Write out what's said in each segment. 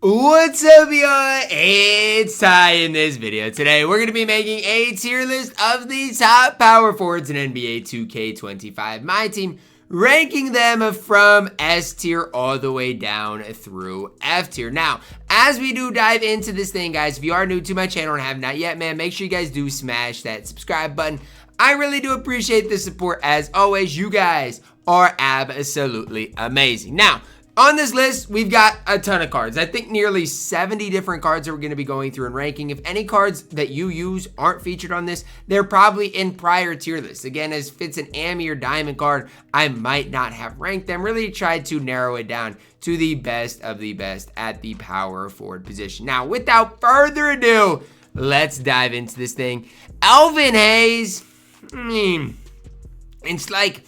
What's up, y'all? It's Ty. In this video today, we're going to be making a tier list of the top power forwards in NBA 2K25 MyTEAM, ranking them from S tier all the way down through F tier. Now, as we do dive into this thing, guys, if you are new to my channel and have not yet, man, make sure you guys do smash that subscribe button. I really do appreciate the support. As always, you guys are absolutely amazing. Now, on this list, we've got a ton of cards. I think nearly 70 different cards that we're going to be going through and ranking. If any cards that you use aren't featured on this, they're probably in prior tier lists. Again, as if it's an Ami or Diamond card, I might not have ranked them. Really tried to narrow it down to the best of the best at the power forward position. Now, without further ado, let's dive into this thing. Elvin Hayes, it's like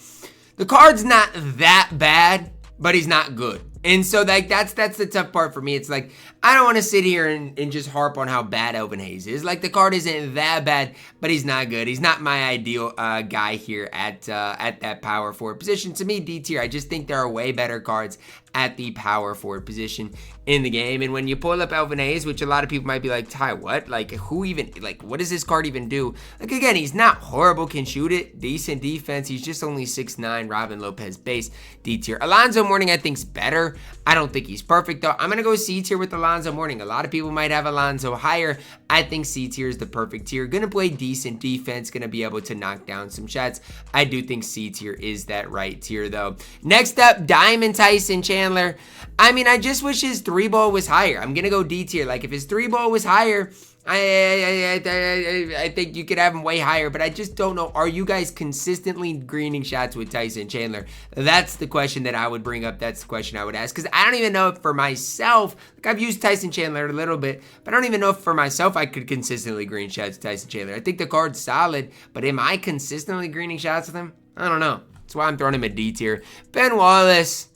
the card's not that bad, but he's not good. And so like that's the tough part for me. It's like I don't want to sit here and just harp on how bad Elvin Hayes is. Like the card isn't that bad, but he's not good. He's not my ideal guy here at that power forward position. To me, D tier. I just think there are way better cards at the power forward position in the game. And when you pull up Elvin Hayes, which a lot of people might be like, Ty, what? Like who even, like what does this card even do? Like again, he's not horrible, can shoot it, decent defense. He's just only 6'9", Robin Lopez base, D tier. Alonzo Mourning I think's better. I don't think he's perfect though. I'm gonna go C tier with Alonzo Mourning. A lot of people might have Alonzo higher. I think C tier is the perfect tier. Gonna play decent defense, gonna be able to knock down some shots. I do think C tier is that right tier though. Next up, Diamond Tyson Chandler. I mean, I just wish his 3-ball was higher. I'm gonna go D tier. Like if his 3-ball was higher, I think you could have him way higher, but I just don't know. Are you guys consistently greening shots with Tyson Chandler? That's the question that I would bring up. That's the question I would ask, because I don't even know if for myself, like I've used Tyson Chandler a little bit, but I don't even know if for myself I could consistently green shots with Tyson Chandler. I think the card's solid, but am I consistently greening shots with him? I don't know. That's why I'm throwing him a D tier. Ben Wallace,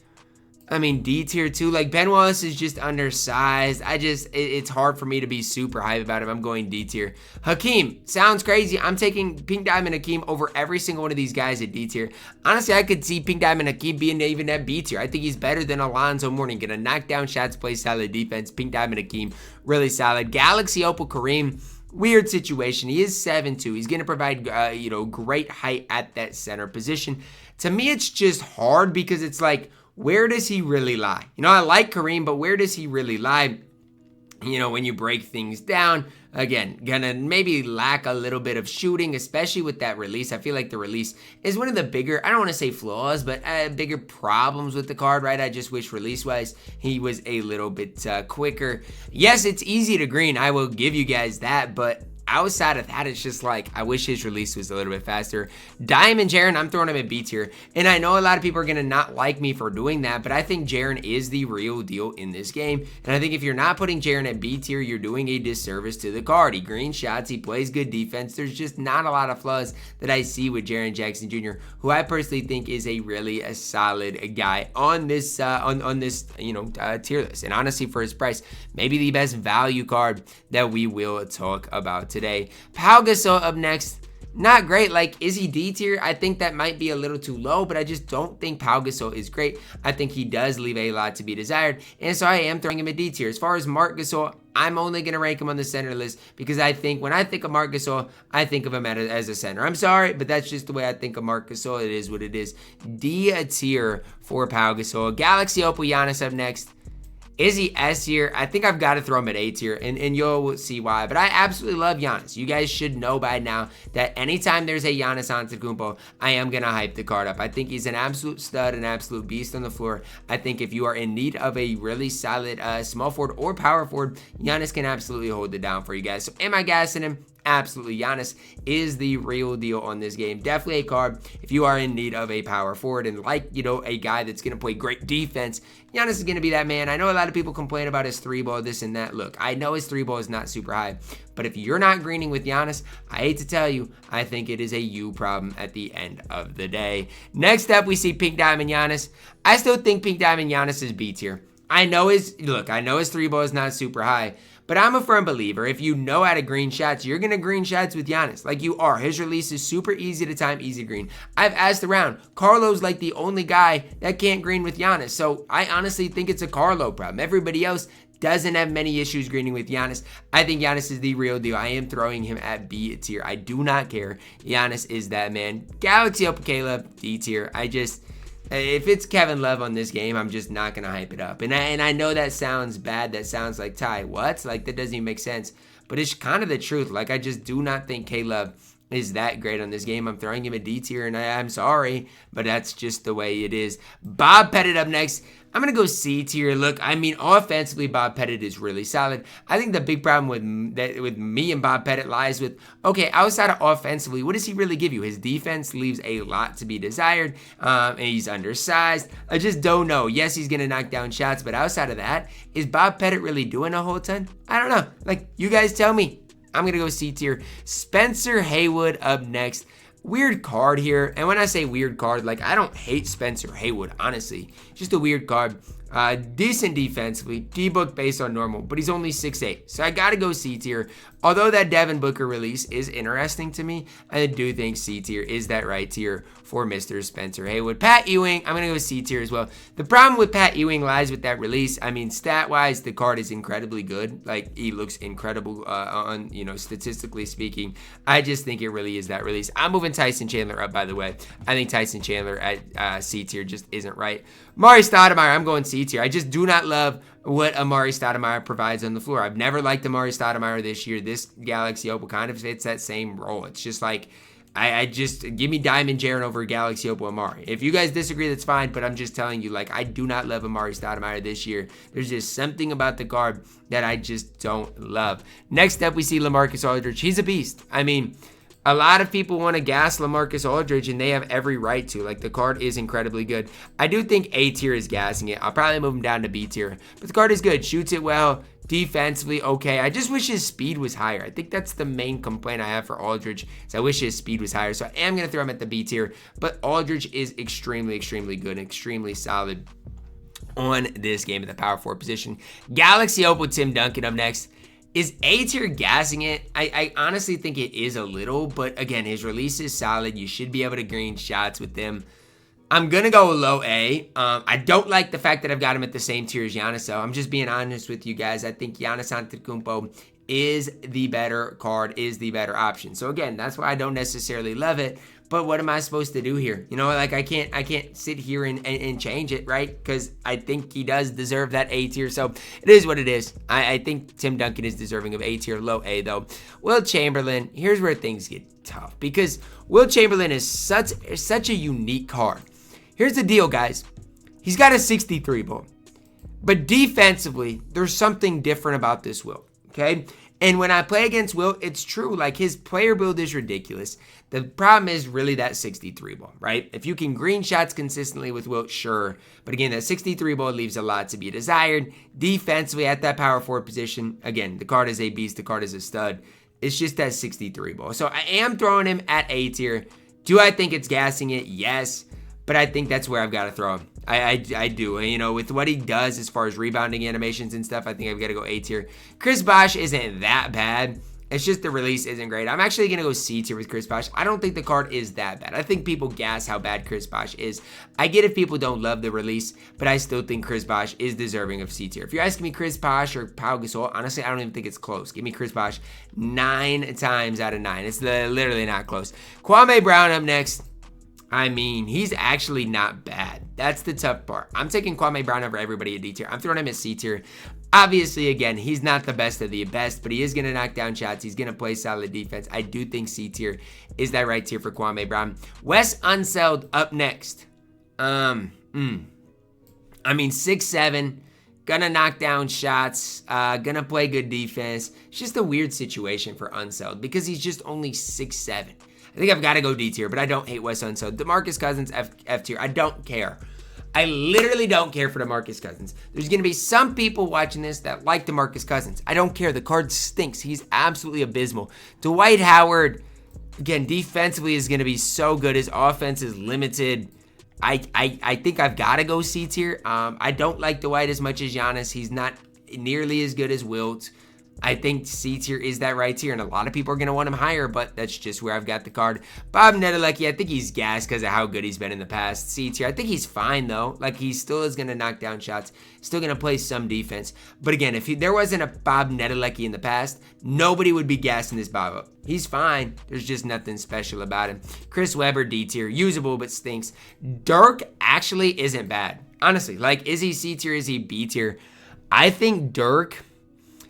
I mean, D tier too. Like Ben Wallace is just undersized. It's hard for me to be super hype about him. I'm going D tier. Hakeem, sounds crazy. I'm taking Pink Diamond Hakeem over every single one of these guys at D tier. Honestly, I could see Pink Diamond Hakeem being even at B tier. I think he's better than Alonzo Mourning. Gonna knock down shots, play solid defense. Pink Diamond Hakeem, really solid. Galaxy Opal Kareem, weird situation. He is 7'2". He's gonna provide, great height at that center position. To me, it's just hard because it's like, where does he really lie? I like Kareem, but where does he really lie? When you break things down, again, gonna maybe lack a little bit of shooting, especially with that release. I feel like the release is one of the bigger, I don't want to say flaws, but bigger problems with the card, right? I just wish release-wise, he was a little bit quicker. Yes, it's easy to green. I will give you guys that, but outside of that, it's just like, I wish his release was a little bit faster. Diamond Jaren, I'm throwing him at B tier. And I know a lot of people are going to not like me for doing that, but I think Jaren is the real deal in this game. And I think if you're not putting Jaren at B tier, you're doing a disservice to the card. He greens shots, he plays good defense. There's just not a lot of flaws that I see with Jaren Jackson Jr., who I personally think is a solid guy on this tier list. And honestly, for his price, maybe the best value card that we will talk about today. Pau Gasol up next. Not great. Like, is he D tier? I think that might be a little too low, but I just don't think Pau Gasol is great. I think he does leave a lot to be desired, and so I am throwing him a D tier. As far as Marc Gasol, I'm only going to rank him on the center list because I think when I think of Marc Gasol, I think of him as a center. I'm sorry, but that's just the way I think of Marc Gasol. It is what it is. D tier for Pau Gasol. Galaxy Opal Giannis up next. Is he S tier? I think I've got to throw him at A tier, and you'll see why. But I absolutely love Giannis. You guys should know by now that anytime there's a Giannis Antetokounmpo, I am going to hype the card up. I think he's an absolute stud, an absolute beast on the floor. I think if you are in need of a really solid small forward or power forward, Giannis can absolutely hold it down for you guys. So am I gassing him? Absolutely. Giannis is the real deal on this game. Definitely a card if you are in need of a power forward and a guy that's going to play great defense. Giannis is going to be that man. I know a lot of people complain about his 3-ball, this and that. Look, I know his 3-ball is not super high, but if you're not greening with Giannis, I hate to tell you, I think it is a you problem at the end of the day. Next up, we see Pink Diamond Giannis. I still think Pink Diamond Giannis is B tier. I know his 3-ball is not super high, but I'm a firm believer. If you know how to green shots, you're going to green shots with Giannis. Like you are. His release is super easy to time, easy green. I've asked around. Carlo's like the only guy that can't green with Giannis. So I honestly think it's a Carlo problem. Everybody else doesn't have many issues greening with Giannis. I think Giannis is the real deal. I am throwing him at B tier. I do not care. Giannis is that man. Galaxy Opal Caleb, D tier. If it's Kevin Love on this game, I'm just not going to hype it up. And I know that sounds bad. That sounds like, Ty, what? Like, that doesn't even make sense. But it's kind of the truth. Like, I just do not think K-Love is that great on this game. I'm throwing him a D tier, and I'm sorry, but that's just the way it is. Bob Pettit up next. I'm going to go C tier. Look, I mean, offensively, Bob Pettit is really solid. I think the big problem with me and Bob Pettit lies with, okay, outside of offensively, what does he really give you? His defense leaves a lot to be desired, and he's undersized. I just don't know. Yes, he's going to knock down shots, but outside of that, is Bob Pettit really doing a whole ton? I don't know. Like, you guys tell me. I'm going to go C tier. Spencer Haywood up next. Weird card here. And when I say weird card, like, I don't hate Spencer Haywood, honestly. Just a weird card. Decent defensively. D-book based on normal, but he's only 6'8". So I got to go C tier. Although that Devin Booker release is interesting to me, I do think C tier is that right tier for Mr. Spencer Haywood. Pat Ewing, I'm going to go C tier as well. The problem with Pat Ewing lies with that release. I mean, stat-wise, the card is incredibly good. Like, he looks incredible on, statistically speaking. I just think it really is that release. I'm moving Tyson Chandler up, by the way. I think Tyson Chandler at C tier just isn't right. Amari Stoudemire, I'm going C tier. I just do not love what Amari Stoudemire provides on the floor. I've never liked Amari Stoudemire this year. This Galaxy Opal kind of fits that same role. It's just like, I just, give me Diamond Jaren over Galaxy Opal Amari. If you guys disagree, that's fine, but I'm just telling you, like, I do not love Amari Stoudemire this year. There's just something about the card that I just don't love. Next up, we see LaMarcus Aldridge. He's a beast. I mean, a lot of people want to gas LaMarcus Aldridge, and they have every right to. Like, the card is incredibly good. I do think A tier is gassing it. I'll probably move him down to B tier. But the card is good. Shoots it well. Defensively, okay. I just wish his speed was higher. I think that's the main complaint I have for Aldridge, is I wish his speed was higher. So I am going to throw him at the B tier. But Aldridge is extremely, extremely good and extremely solid on this game at the power forward position. Galaxy Opal Tim Duncan up next. Is A tier gassing it? I honestly think it is a little, but again, his release is solid. You should be able to green shots with them. I'm going to go low A. I don't like the fact that I've got him at the same tier as Giannis, so I'm just being honest with you guys. I think Giannis Antetokounmpo is the better card, is the better option. So again, that's why I don't necessarily love it. But what am I supposed to do here? Like, I can't sit here and change it, right? Because I think he does deserve that A tier. So it is what it is. I think Tim Duncan is deserving of A tier, low A though. Will Chamberlain, here's where things get tough, because Will Chamberlain is such a unique card. Here's the deal, guys. He's got a 63 ball. But defensively, there's something different about this Will, okay? And when I play against Will, it's true. Like, his player build is ridiculous. The problem is really that 63 ball, right? If you can green shots consistently with Will, sure. But again, that 63 ball leaves a lot to be desired. Defensively, at that power forward position, again, the card is a beast. The card is a stud. It's just that 63 ball. So I am throwing him at A tier. Do I think it's gassing it? Yes. But I think that's where I've got to throw him. I do. With what he does as far as rebounding animations and stuff, I think I've got to go A tier. Chris Bosh isn't that bad. It's just the release isn't great. I'm actually going to go C tier with Chris Bosh. I don't think the card is that bad. I think people gas how bad Chris Bosh is. I get if people don't love the release, but I still think Chris Bosh is deserving of C tier. If you're asking me Chris Bosh or Pau Gasol, honestly, I don't even think it's close. Give me Chris Bosh 9 times out of 9. It's literally not close. Kwame Brown up next. I mean, he's actually not bad. That's the tough part. I'm taking Kwame Brown over everybody at D tier. I'm throwing him at C tier. Obviously, again, he's not the best of the best, but he is going to knock down shots. He's going to play solid defense. I do think C tier is that right tier for Kwame Brown. Wes Unseld up next. I mean, 6'7", gonna knock down shots, gonna play good defense. It's just a weird situation for Unseld because he's just only 6'7". I think I've got to go D tier, but I don't hate Wes Unseld. DeMarcus Cousins, F tier. I don't care. I literally don't care for DeMarcus Cousins. There's going to be some people watching this that like DeMarcus Cousins. I don't care. The card stinks. He's absolutely abysmal. Dwight Howard, again, defensively is going to be so good. His offense is limited. I think I've got to go C tier. I don't like Dwight as much as Giannis. He's not nearly as good as Wilt. I think C tier is that right tier, and a lot of people are going to want him higher, but that's just where I've got the card. Bob Nedelecki, I think he's gassed because of how good he's been in the past. C tier, I think he's fine, though. Like, he still is going to knock down shots, still going to play some defense. But again, if there wasn't a Bob Nedelecki in the past, nobody would be gassing this Bob up. He's fine. There's just nothing special about him. Chris Webber, D tier, usable but stinks. Dirk actually isn't bad. Honestly, like, is he C tier, is he B tier? I think Dirk...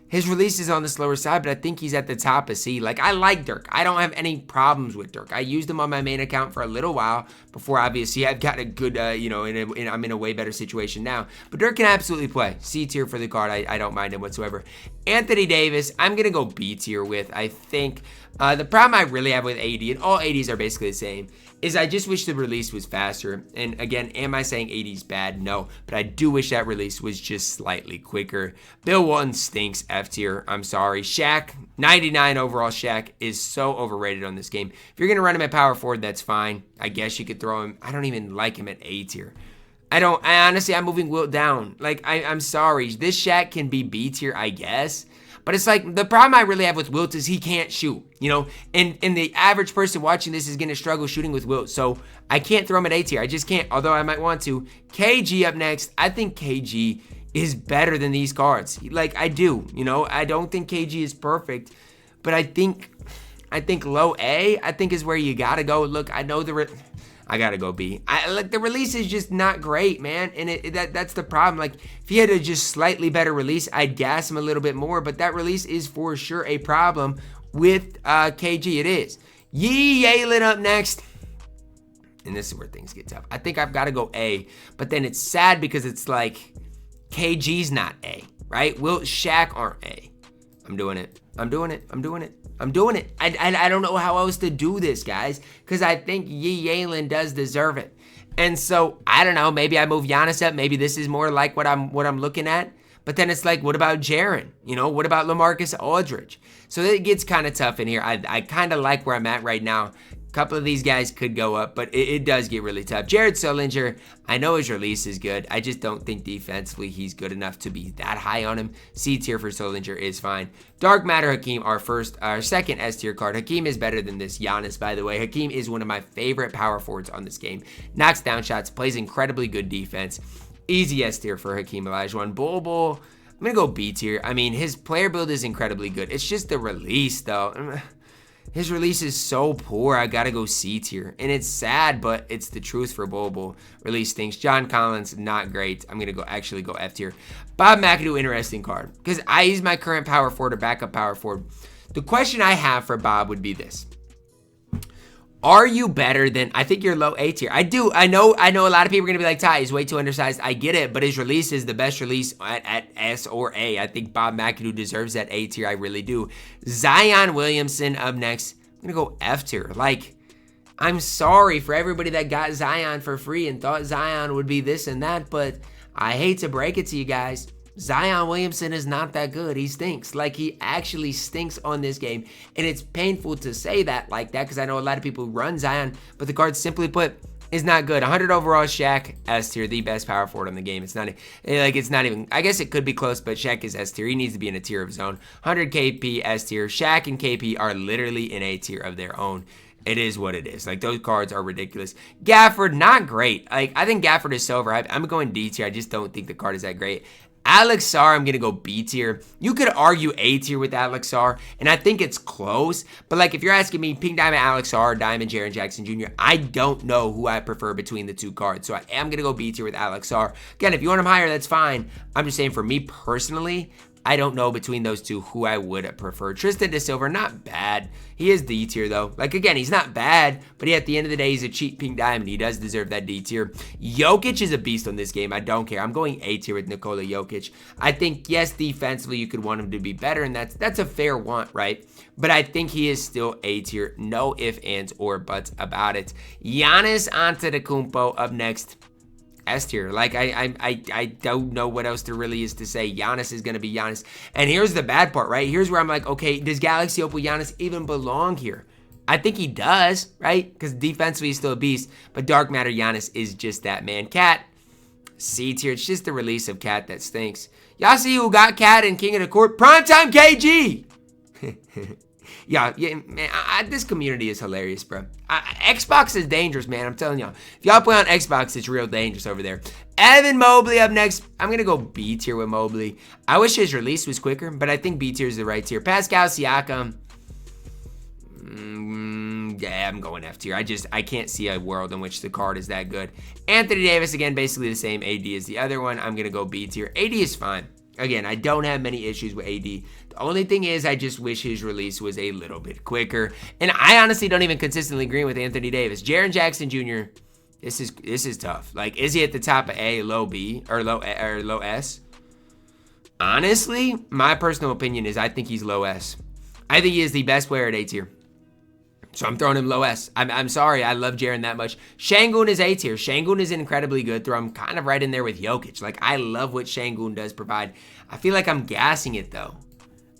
his release is on the slower side, but I think he's at the top of C. Like, I like Dirk. I don't have any problems with Dirk. I used him on my main account for a little while before, obviously, I've got a good, I'm in a way better situation now. But Dirk can absolutely play. C tier for the card. I don't mind him whatsoever. Anthony Davis, I'm going to go B tier with. I think the problem I really have with AD, and all ADs are basically the same, is I just wish the release was faster. And again, am I saying 80's bad? No, but I do wish that release was just slightly quicker. Bill Walton stinks, F tier. I'm sorry. Shaq, 99 overall. Shaq is so overrated on this game. If you're gonna run him at power forward, that's fine. I guess you could throw him. I don't even like him at A tier. Honestly, I'm moving Wilt down. Like, I'm sorry. This Shaq can be B tier, I guess. But it's like, the problem I really have with Wilt is he can't shoot, and the average person watching this is going to struggle shooting with Wilt. So I can't throw him at A tier. I just can't, although I might want to. KG up next. I think KG is better than these cards. Like, I do, I don't think KG is perfect, but I think low A, I think is where you got to go. Look, I know I gotta go B. Like, the release is just not great, man, and that's the problem. Like, if he had a just slightly better release, I'd gas him a little bit more, but that release is for sure a problem with KG. It is. Yee Yalen up next, and this is where things get tough. I think I've got to go A, but then it's sad because it's like KG's not A, right? Wilt, Shaq aren't A. I'm doing it. I don't know how else to do this, guys, because I think Yee Yalen does deserve it. And so, I don't know, maybe I move Giannis up. Maybe this is more like what I'm looking at. But then it's like, what about Jaren? What about LaMarcus Aldridge? So it gets kind of tough in here. I kind of like where I'm at right now. A couple of these guys could go up, but it does get really tough. Jared Sullinger, I know his release is good. I just don't think defensively he's good enough to be that high on him. C tier for Sullinger is fine. Dark Matter Hakeem, our second S tier card. Hakeem is better than this Giannis, by the way. Hakeem is one of my favorite power forwards on this game. Knocks down shots, plays incredibly good defense. Easy S tier for Hakeem Olajuwon. Bol, I'm going to go B tier. I mean, his player build is incredibly good. It's just the release, though. His release is so poor, I gotta go C tier. And it's sad, but it's the truth for Bol. Release things. John Collins, not great. I'm gonna actually go F tier. Bob McAdoo, interesting card. Because I use my current power forward or backup power forward. The question I have for Bob would be this. Are you better than, I think you're low A tier. I know a lot of people are going to be like, Ty, he's way too undersized. I get it, but his release is the best release at S or A. I think Bob McAdoo deserves that A tier. I really do. Zion Williamson up next. I'm going to go F tier. Like, I'm sorry for everybody that got Zion for free and thought Zion would be this and that, but I hate to break it to you guys. Zion Williamson is not that good. He stinks. Like, he actually stinks on this game. And it's painful to say that like that because I know a lot of people run Zion, but the card, simply put, is not good. 100 overall, Shaq, S tier, the best power forward on the game. It's not even, I guess it could be close, but Shaq is S tier. He needs to be in a tier of his own. 100 KP, S tier. Shaq and KP are literally in a tier of their own. It is what it is. Like, those cards are ridiculous. Gafford, not great. Like, I think Gafford is so overhyped. I'm going D tier. I just don't think the card is that great. Alex Sarr, I'm going to go B tier. You could argue A tier with Alex Sarr, and I think it's close. But, like, if you're asking me, Pink Diamond Alex Sarr, Diamond Jaren Jackson Jr., I don't know who I prefer between the two cards. So I am going to go B tier with Alex Sarr. Again, if you want him higher, that's fine. I'm just saying, for me personally, I don't know between those two who I would prefer. Tristan DeSilva, not bad. He is D tier, though. Like, again, he's not bad, but at the end of the day, he's a cheap Pink Diamond. He does deserve that D tier. Jokic is a beast on this game. I don't care. I'm going A tier with Nikola Jokic. I think, yes, defensively, you could want him to be better, and that's a fair want, right? But I think he is still A tier. No ifs, ands, or buts about it. Giannis Antetokounmpo up next. S tier. Like, I don't know what else there really is to say. Giannis is going to be Giannis. And here's the bad part, right? Here's where I'm like, okay, does Galaxy Opal Giannis even belong here? I think he does, right? Because defensively, he's still a beast. But Dark Matter Giannis is just that, man. Cat, C tier. It's just the release of Cat that stinks. Y'all see who got Cat and King of the Court? Primetime KG. Yeah, man, this community is hilarious, bro. Xbox is dangerous, man. I'm telling y'all. If y'all play on Xbox, it's real dangerous over there. Evan Mobley up next. I'm going to go B tier with Mobley. I wish his release was quicker, but I think B tier is the right tier. Pascal Siakam. Yeah, I'm going F tier. I can't see a world in which the card is that good. Anthony Davis, again, basically the same AD as the other one. I'm going to go B tier. AD is fine. Again, I don't have many issues with AD. The only thing is I just wish his release was a little bit quicker. And I honestly don't even consistently agree with Anthony Davis. Jaren Jackson Jr., this is tough. Like, is he at the top of A, low B, or low S? Honestly, my personal opinion is I think he's low S. I think he is the best player at A tier. So I'm throwing him low S. I'm sorry, I love Jaren that much. Şengün is A tier. Şengün is incredibly good. Throw him kind of right in there with Jokic. Like, I love what Şengün does provide. I feel like I'm gassing it, though.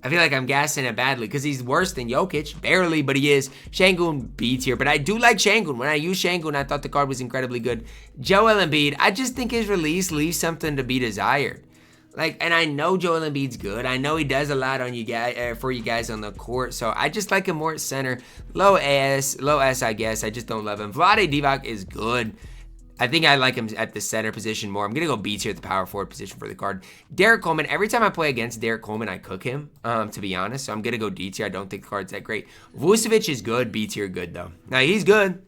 I feel like I'm gassing it badly because he's worse than Jokic. Barely, but he is. Şengün, B tier. But I do like Şengün. When I use Şengün, I thought the card was incredibly good. Joel Embiid, I just think his release leaves something to be desired. Like, and I know Joel Embiid's good. I know he does a lot on you guys, for you guys on the court. So I just like him more at center. Low S, I guess. I just don't love him. Vlade Divac is good. I think I like him at the center position more. I'm going to go B tier at the power forward position for the card. Derek Coleman, every time I play against Derek Coleman, I cook him, to be honest. So I'm going to go D tier. I don't think the card's that great. Vucevic is good. B tier good, though. Now, he's good.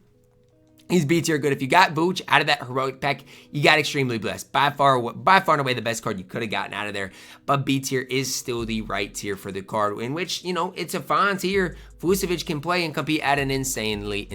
He's B tier good. If you got Vooch out of that heroic pack, you got extremely blessed. By far and away the best card you could have gotten out of there. But B tier is still the right tier for the card, in which, you know, it's a fine tier. Vucevic can play and compete at an insanely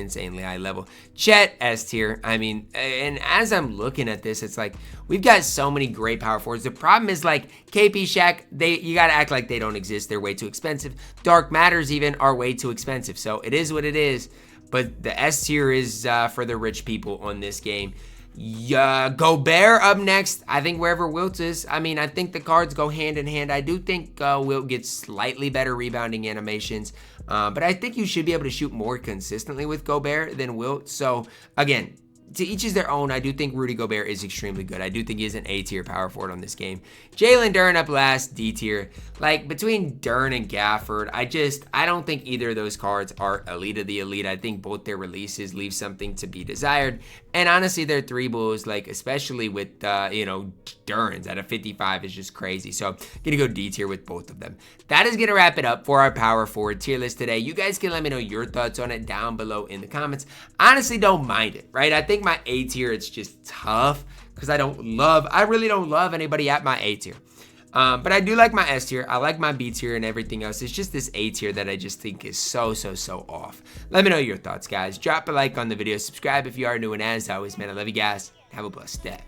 high level. Chet, S tier. I mean, and as I'm looking at this, it's like, we've got so many great power forwards. The problem is, like, KP, Shaq, you got to act like they don't exist. They're way too expensive. Dark Matters even are way too expensive. So it is what it is. But the S tier is for the rich people on this game. Gobert up next. I think wherever Wilt is. I mean, I think the cards go hand in hand. I do think Wilt gets slightly better rebounding animations. But I think you should be able to shoot more consistently with Gobert than Wilt. So, again, to each is their own. I do think Rudy Gobert is extremely good. I do think he is an A tier power forward on this game. Jalen Duren up last, D tier. Like, between Duren and Gafford, I don't think either of those cards are elite of the elite. I think both their releases leave something to be desired. And honestly, their three balls, like, especially with, Duren's at a 55 is just crazy. So, gonna go D tier with both of them. That is gonna wrap it up for our power forward tier list today. You guys can let me know your thoughts on it down below in the comments. Honestly, don't mind it, right? I think my A tier, it's just tough because I really don't love anybody at my A tier. But I do like my S tier. I like my B tier and everything else. It's just this A tier that I just think is so off. Let me know your thoughts, guys. Drop a like on the video. Subscribe if you are new. And as always, man, I love you guys. Have a blessed day.